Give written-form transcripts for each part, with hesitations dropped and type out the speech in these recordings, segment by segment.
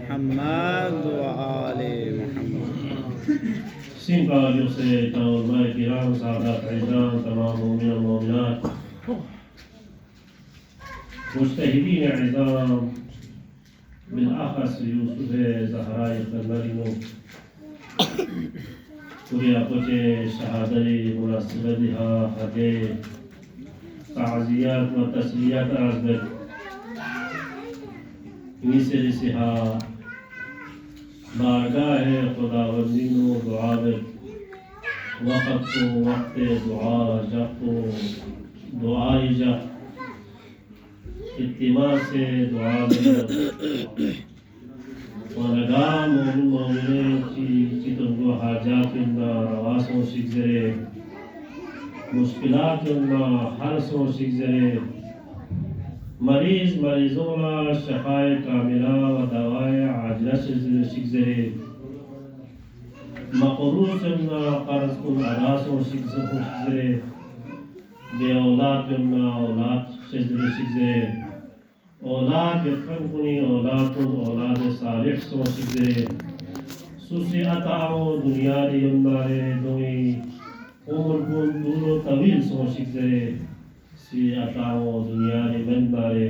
محمد وآل محمد. Simpatios تمام الكرام سعادات عزام تمام مؤمنين والمؤمنات مجتهدين عظام بالأخص يوسف زهراء القمرينو كوريا بوجه شهادة مناسبتها هذه تعزيات وتسليات أزبط मिसरिसहा बारगाह है खुदावंदीनो दुआ में वक़्त को वक़्त दुआ जको दुआ इजा इत्तिमा से दुआ में वनगाम मोमिने की तुमको हाजात इन्ना रवासों शिक्ज़रे मुश्किलात इन्ना हरसों शिक्ज़रे मरीजों ला शफाए कामिला व दवाए आजिला शिक्ज़रे मक़रूज़ इन्ना क़र्ज़ कुल अदासों शिक्ज़रे बे औलाद इन्ना औलाद शिक्ज़रे औलाद यत्कन कुनी औलाद सालिह सो शिक्ज़रे सुसी अताओ दुनिया दी यन्नारे दोई उम्र कुन दूलो तवील सो शिक्ज़रे सी अताओ दुनिया ने बंदारे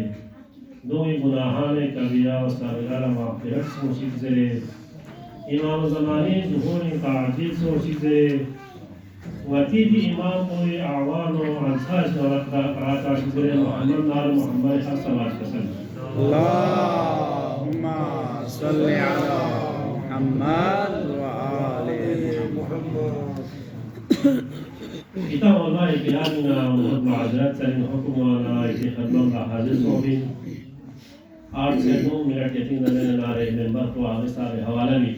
दोई गुनाहाने कबीरा व सगीरा माग़फ़िरत सो शिक्ज़रे इमाम ज़माने ज़ुहूर ताज़ील सो शिक्ज़रे वतीदी इमाम कोई आवान व अंसार कराता शिक्ज़रे मोहम्मद नार मोहम्मद सल्लल्लाहु अलैहि वसल्लम अल्लाहुम्मा सल्लि अला मुहम्मद व आले Muhammad. kita ulama ikhlas mohon maazrat saling hukum wala ikhlas का हाजिर सोबिन 8 से 2 मिनट यकीन नारे मेंबर को आगे सारे हवाला भी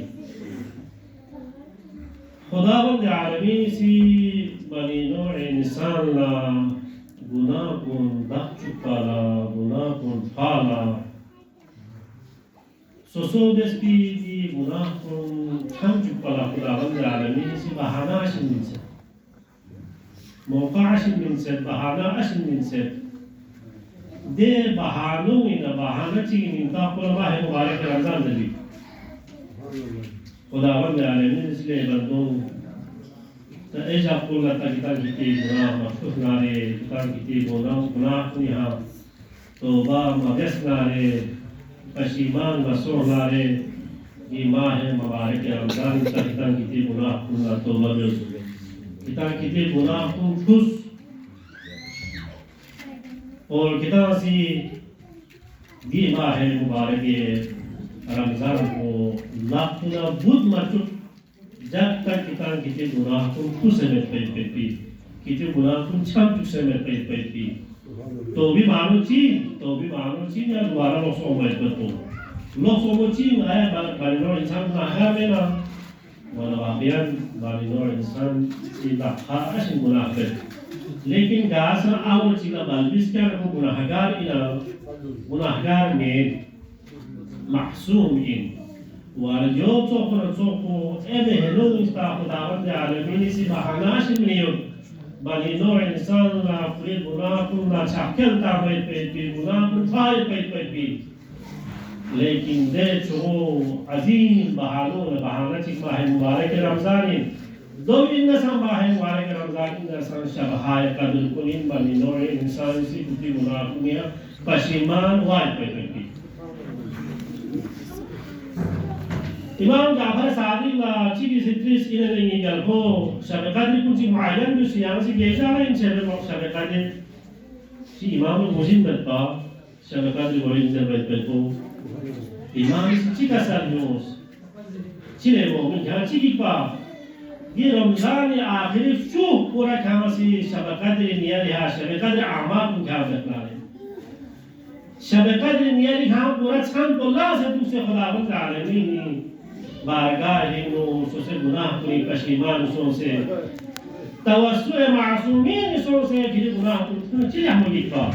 खुदावंद आलमीन सी बनी नौअ इंसान ला गुनाह कुन दख्चुकाला गुनाह कुन फाला सोसोदेस की गुनाह कुन छमचुकाला खुदावंद आलमीन सी बहाना शिन से موقعش من سد بهانه اش من سد ده بهانو این بهانه چی من تا کل ماه مبارک رمضان دی خداوند عالمین اسلیے بندوں تا ایجا کل تا کتاب کی گناہ مخصوص نارے کتاب کی گناہ کنیا توبہ مغس نارے پشیمان مسور نارے یہ ماہ مبارک رمضان تا کتاب کی گناہ کنیا توبہ بیوزو kita kita guna khusus और kita सी दी माह मुबारक रमजान को लाखना बुध मचुक जब तक kita kita guna khusus में पैपी kita guna कुछ छम से में पैपी तो भी मानो ची या दोबारा लोग सोमवार को लोग सोमवार ची आया बालिनो इंसान ना है मेरा वाबियान बालिनो इंसान इला खास मुनाफिक लेकिन गासा आवर चिला बालबिस क्या रखो गुनाहगार में मासूम इन वारजो चोको एबे हेलो इस्ता खुदावंद आलमीन सी बहानाश मियो बालिनो इंसान ला पूरे गुनाह को ना छाकल ता पे गुनाह को फाय पे लेकिन दे जो अजीम बहानो बहाना चिक माह मुबारक रमजान दो इंसान माह मुबारक रमजान इंसान शबहाय कदर कुनिन बनी नौर इंसान सी कुटी गुनाह कुनिया पशिमान वाय पे इमाम जाफर सादिक ला चिकी सित्रिस इने नहीं गलबो शब कदर कुछ मुअय्यन जो सियाम से गेजा है इन शब कदर सी इमाम मुस्लिम बता शब कदर वही जब पे imam chica salmos chile momin kan chikipa ये रमजान आखिरी शो पूरा खामसी शबकत नियारी हा शबकत आमाल को क्या करना है शबकत नियारी हा पूरा छान बोला से तुझसे खुदावंद आलमीन बारगाह हिनो सोसे गुनाह कुनी पशिमान सोसे तवस्सुए मासूमीन सोसे गिरे गुनाह कुनी चिया मुलिका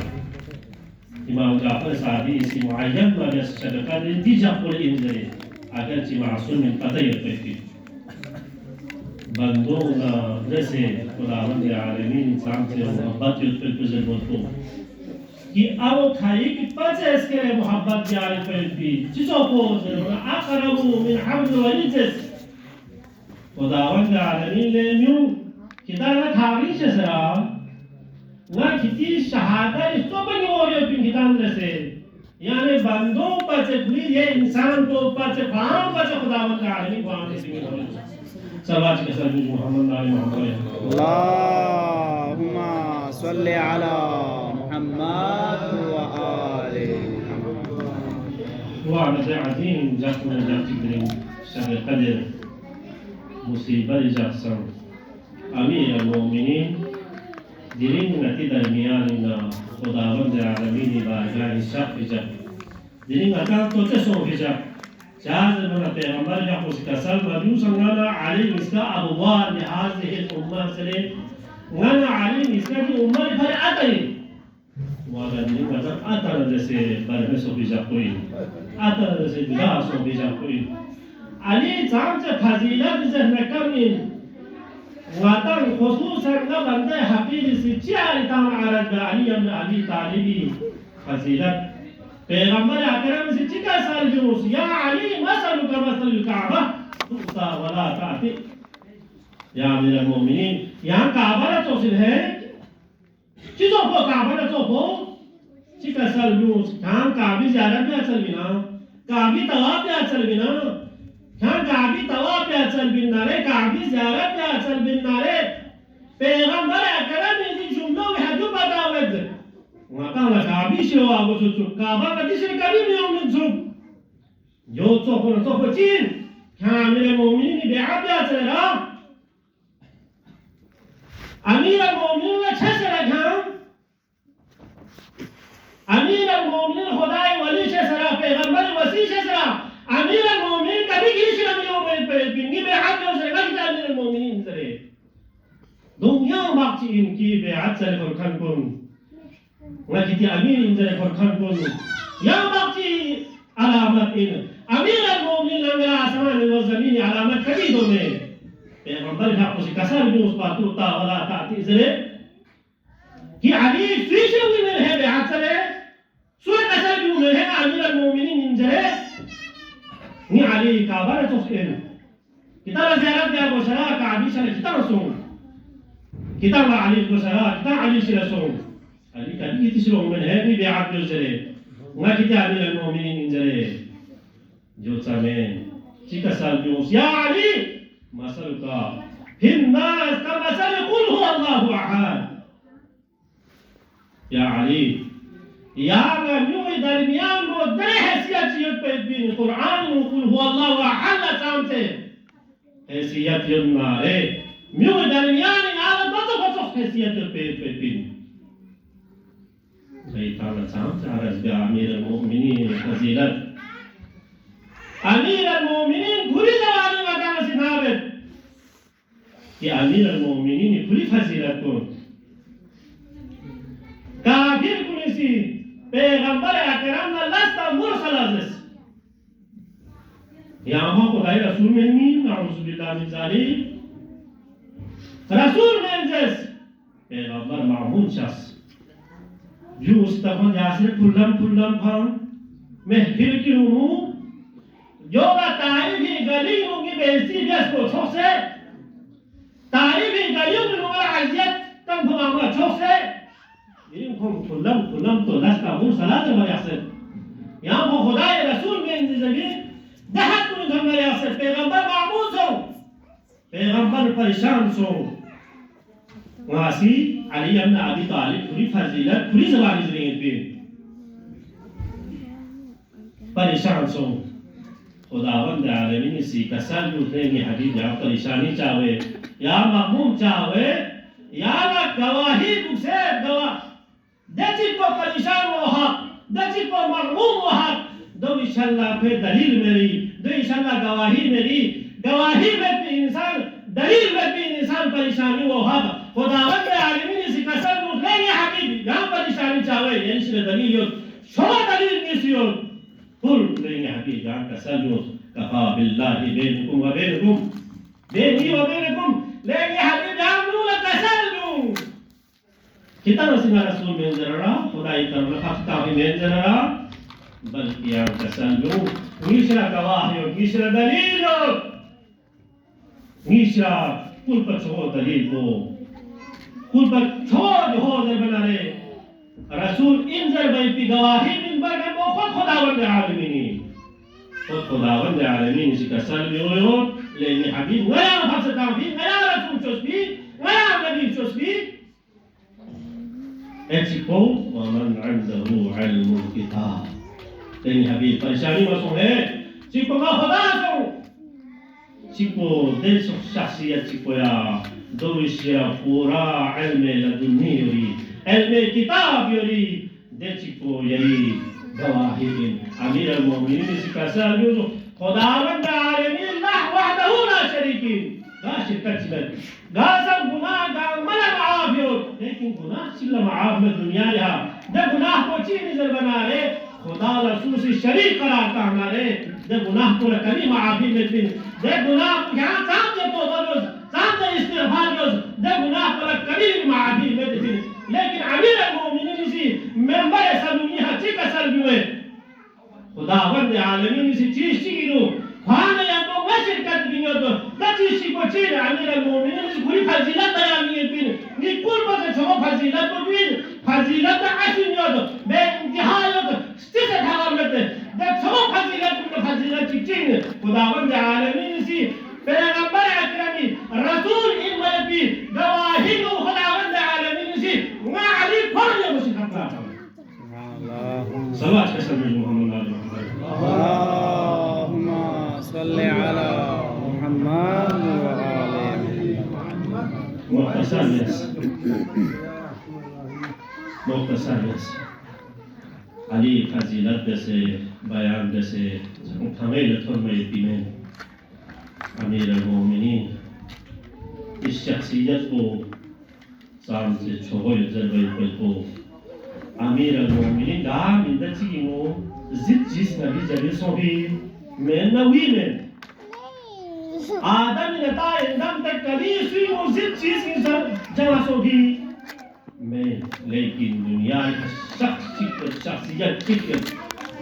इमाम जाफर सादी इसी मुअय्यन वाले शबकत दीजा पूरे इंजरे अगर ची मासूम में पता ही होती बंदों का जैसे खुदावंद आलमीन इंसान से मोहब्बत युत्तुज़ बोलतो कि अब खाई कि पचे इसके मोहब्बत जारे पे भी चीजों को जरूर आप من حول ونجس خداوند عالمین لیمیو kita nak hari sesera, nak kita syahadat itu bagi orang yang kita merasa, yani bandung baca kulit ya insan tu baca faham baca khudawat alami faham ini. Sahabat kita Muhammad Ali Muhammad. Allahumma salli ala Muhammad wa ali Muhammad. Wa ada azim jatuh jatuh dengan syahid qadir musibah jatuh. Amir al-Mu'minin diring ngati darmiyan na khudawand alamin bargah hisab hijab diring ngata to teso hijab jaz mana पैगंबर का मुस्तसल नबी सल्लल्लाहु अलैहि वसल्लम अबवा ने हाजिह उम्मा सले ngana ali इसका की उम्मा पर आते वाला दिring ngata आता जैसे bargah so hijab कोई आता जैसे बिदा so hijab कोई ali जान से फजीलत जहन कमिन وطن خصوصا قبل ده حقيقي سيتشاري تام عرض علي بن أبي طالب فضيلت پیغمبر اکرم سے چکا سال جوس یا علی مثلك مثل الكعبة تؤتى ولا تأتي یا امیر المؤمنین یہاں کعبہ نہ توصل ہے چیزوں کو کعبہ نہ تو چکا سال جوس کہاں کعبی زیارت بھی اچھل بنا کعبی طواف بھی اچھل بنا كان كعبي طواف يأتل بالنار كعبي زيارات يأتل بالنار پیغمبر اکرم این جمله وحجو بداود وقال كعبي شو أبو سوتو كعبة بديش الكريم يوم نزوب جو تصفر تصفتين كامل المؤمنين بعبد يأتل أمير المؤمنين وشسر كان أمير المؤمنين خداي ولي شسر پیغمبر وسي شسر أمير المؤمنين कभी किसी ने बिंगी बेहद जो से लग जाने अमीर المؤمنين सरे दुनिया बाकी इनकी बेहद सरे फरखान कौन वह किती अमीर इन सरे फरखान कौन या बाकी अलामत इन अमीर المؤمنين लंगरा आसमान व ज़मीन अलामत कभी दो में पैगंबर का कुछ कसर भी उस पर टूटा वाला ताती सरे कि अली फीस में है बेहद सरे सुर कसर भी में है अमीर المؤمنين इन सरे ni Ali Kaaba na tofsir kita la ziyarat dia Busara Kaabi sala kita rasul kita la Ali Busara kita Ali sila rasul Ali kadi kita sila men hai ni bi'at jo sare nga kita Amir al-Mu'minin injare jo samen chika sal jo ya Ali masaluka fin nas ka masal qul huwa Allahu ahad ya Ali या news दरमियान वो दरे हैसियत चीज़ पे भी कुरान मुकुल हुआ अल्लाह व अल्लाह चाहते हैसियत जुन्नारे न्यूज़ दरमियान इन आलम बतो हैसियत पे भी शैतान चाहते आरज़ बे अमीर المؤمنين फजीलत अमीर المؤمنين पूरी जवानी बताना सिनाबत कि अमीर المؤمنين पूरी फजीलत को काफिर कुनिसी पैगंबर अकरम ने लस्ता मुरसल अज़िज़ यहाँ को दाई रसूल में नहीं नाउज़ु बिल्लाह मिन ज़ालिक रसूल में जैस पैगंबर मामून शख्स जो उस तरह जैसे पुल्लम भां महफिल की रूह जो का तारीफ़ी गली होगी बेइज्जती जैस को छोड़ से तारीफ़ी गलियों में लोग अज़ियत तम भुआमा छोड़ से इनको कुल्लम तो लस्ता मुरसलात में यासर यहाँ को खुदाए रसूल में इंतज़ामी दहत में घमर यासर पैगंबर मामून सो पैगंबर परेशान सो वासी अली इब्न अबी तालिब पूरी फजीलत पूरी ज़बानी ज़मीन पे परेशान सो खुदावंद आलमीन सी कसर दूसरे की हबीब या परेशानी चाहे या मक़मूम चाहे या गवाही दूसरे गवाह दची को परेशान हो हक दची को मग़मूम हो हक दो इंशाअल्लाह पे दलील मेरी दो इंशाअल्लाह गवाही मेरी गवाही में भी इंसान दलील में भी इंसान परेशानी हो हक खुदावंद आलमीन से कसर मुझे ये हबीब यहाँ परेशानी चाहे ये इसलिए दलील यो शोभा दलील निसियो कुल लेंगे हबीब यहाँ कसर जो कफ़ा बिल्लाहि बैनकुम व बैनकुम बैनी व बैनकुम लेंगे हबीब यहाँ नूला कसर जो kita masih Rasul menjara, Khudai terlepas kami menjara, bal yang kesanju, Ngisra gawahyo, ngisra dalilo, ngisra kulpa choho dalil ko, kulpa choho ho dar bana re. रसूल इन ज़रबाई की गवाही मिंबर में वो खुद खुदावंद आलमीनी खुद खुदावंद आलमीन इसी का सर भी हुए हो लेकिन हबीब गया हफ्ज़ता भी गया रसूल चुस्बी गया नबी चुस्बी ऐसी को वमन अंदहु इल्मुल किताब लेकिन हबीब परेशानी में सोहे चिको का खुदा सो चिको दिल सो शख्सियत चिको या दोविशिया पूरा इल्म लदुन्नी हुई ilmu kitab yuri deciko yari gawahi bin amir al-mu'minin sikasal yuzu khudawand alamin Allah wahdahu la sharikin la shirkat sibal gazam gunah da mala maafiyot lekin gunah silla maaf mein dunya yaha jab gunah ko chini zar bana re khuda rasul se sharik qarar karna re jab gunah ko kami maafi mein bin jab gunah yahan saamne tawbah saamne istighfar jab gunah ko kami maafi mein bin लेकिन अमीर मोमिनीन इसी member Saloni हची का सलबुए खुदावंद आलमीन इसी चीज चिगिनो खाने या तो वशिर कर दियो तो कच्ची सी को चीज अमीर मोमिनीन इसी पूरी फजीलत बयान किए बिन निकुल पर जो फजीलत को बिन फजीलत आशिन यो तो बे इंतहा यो तो स्थित थावर में जब जो फजीलत को फजीलत चिकिन खुदावंद आलमीन इसी पैगंबर अकरमी रसूल इन मलबी गवाही को खुदावंद आलमीन इसी ما عليه فرق يا مسيح الله صلوات كسر محمد اللهم صل على محمد وآل محمد مختصر علي فضیلت جیسے بیان جیسے تمام فرمائے میں امیر المومنین इस शख्सियत को साम से छोड़ो जलवायु को अमीर al-Mu'minin दाम इंदची को जित जिस नबी जबे सोबी मैं नवी में आदम ने ता इंदम तक कभी सुई वो जित चीज की जमा सोबी मैं लेकिन दुनिया का शख्सियत की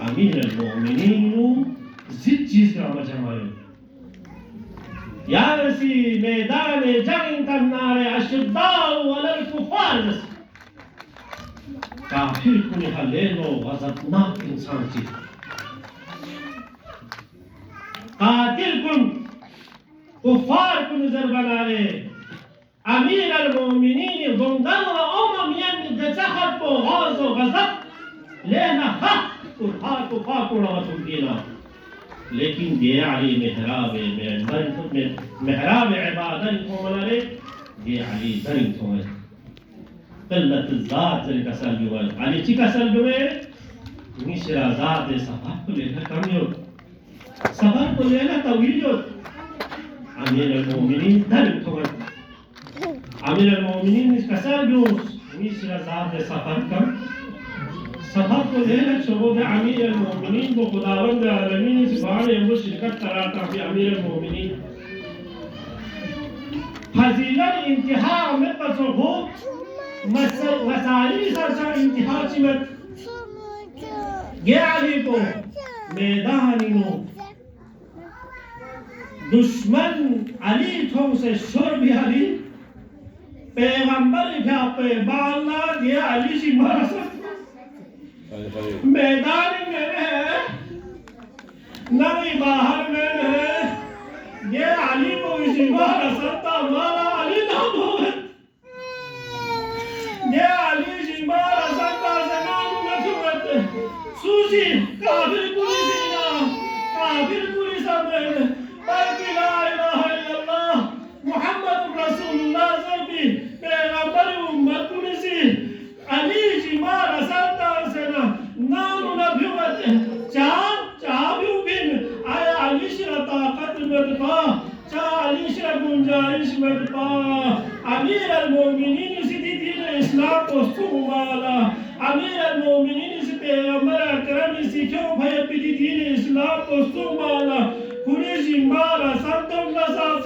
अमीर al-Mu'minin जित चीज का मजमा या रसी मैदान जंग करना रे अशुद्दाउ वलल कुफार काफिर को हलेलो गजबनाक इंसान थी कातिल कुन कुफार को नजर बना रे अमीर al-Mu'minin बंदल व उममियन दचखत को गज व गजब लेना हक कुफार को रवतुल्ला लेकिन ये अली महराब महराब इबादत को मनारे ये अली दरिंग को है कल्लत ज़ात जल का सल्बी वाल अली ची का सल्बी में मिश्रा ज़ात सफर को लेकर कमियों सफर को लेकर तवीलियों अमीर al-Mu'minin दरिंग को है अमीर al-Mu'minin इसका सल्बी मिश्रा ज़ात सफर कम सफर को लेकर शोध अमीर al-Mu'minin को खुदावंद आलमीन इस बार ये वो शिरकत कराता है अमीर al-Mu'minin फजीलत इंतहा में पसोहो मसाइल सरसा इंतहा चिमत ये अली को मैदानिनो दुश्मन अली थों से शोर भी अली पैगंबर क्या पे बाला ये अली सी मारा मैदान में है नबी बाहर में है ये अली को इसी बार सत्ता मारा अली नाम होगा ये अली इसी बार सत्ता से नाम नचुवत सूसी काफिर पुलिस ना काफिर पुलिस में बल्कि ला इलाहा इल्लल्लाह मुहम्मद रसूलुल्लाह सभी पैगंबर उम्मत पुलिस अली इसी बार सत्ता से ना नाम नबुवत चाबियों बिन आया अली शरा ताकत में पा चा अली शरा गुंजाइश में पा अमीर al-Mu'minin इसी दीन इस्लाम को सुमाला अमीर al-Mu'minin इसी पैगंबर अकरम इसी क्यों भय पीती दीन इस्लाम को सुमाला खुली जिम्मारा संतों का साथ